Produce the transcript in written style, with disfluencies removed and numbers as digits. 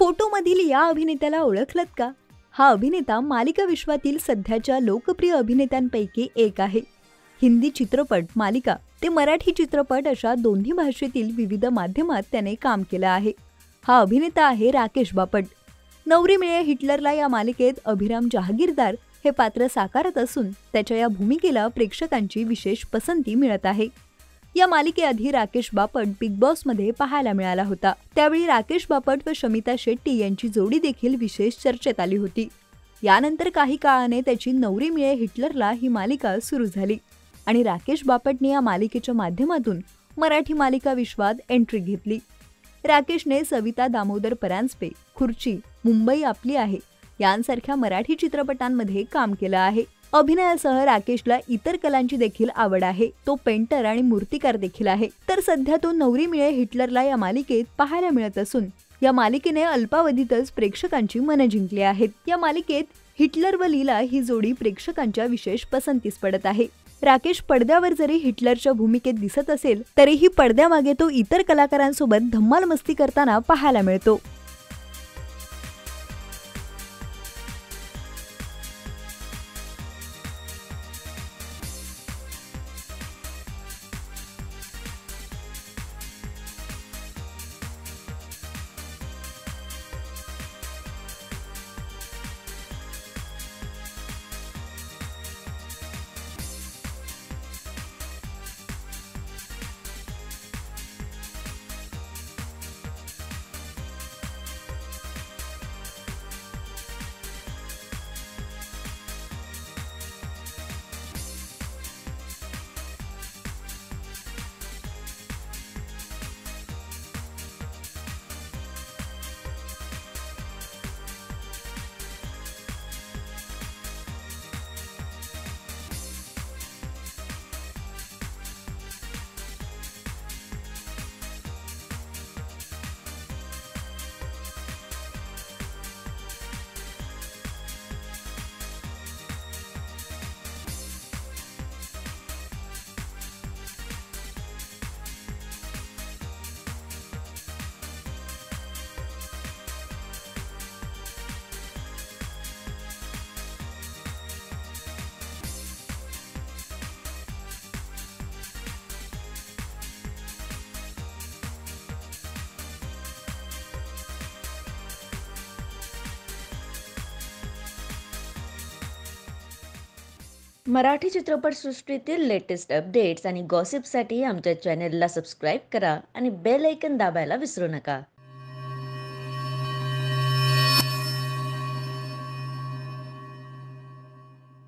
फोटोमधील या अभिनेत्याला ओळखलत का? हा अभिनेता मालिका विश्वातील सध्याच्या लोकप्रिय अभिनेत्यांपैकी एक आहे. हिंदी चित्रपट, मालिका ते मराठी चित्रपट अशा दोन्ही भाषेतील विविध माध्यमात त्याने काम केलं आहे. हा अभिनेता आहे राकेश बापट. नवरी मिळे हिटलरला या मालिकेत अभिराम जहागीरदार हे पात्र साकारत असून त्याच्या या भूमिकेला प्रेक्षकांची विशेष पसंती मिळत आहे. या मालिकेआधी राकेश बापट बिग बॉसमध्ये पाहायला मिळाला होता. त्यावेळी राकेश बापट व शमिता शेट्टी यांची जोडी देखील विशेष चर्चेत आली होती. यानंतर काही काळाने त्याची नवरी मिळे हिटलरला ही मालिका सुरू झाली आणि राकेश बापटने या मालिकेच्या माध्यमातून मराठी मालिका विश्वात एंट्री घेतली. राकेशने सविता दामोदर परांजपे, खुर्ची, मुंबई आपली आहे यांसारख्या मराठी चित्रपटांमध्ये काम केलं आहे. अभिनयासह राकेशला इतर कलांची देखील आवड आहे. तो पेंटर आणि मूर्तिकार देखील आहे. तर सध्या तो नवरी मिळे हिटलरला या मालिकेत पाहायला मिळत असून या मालिकेने अल्पावधीतच प्रेक्षकांची मने जिंकली आहेत. या मालिकेत हिटलर व लीला ही जोडी प्रेक्षकांच्या विशेष पसंतीस पडत आहे. राकेश पडद्यावर जरी हिटलरच्या भूमिकेत दिसत असेल तरीही पडद्यामागे तो इतर कलाकारांसोबत धम्माल मस्ती करताना पाहायला मिळतो. मराठी चित्रपटसृष्टीतील लेटेस्ट अपडेट्स आणि गॉसिपसाठी आमच्या चॅनेलला सबस्क्राईब करा आणि बेल ऐकन दाबायला विसरू नका.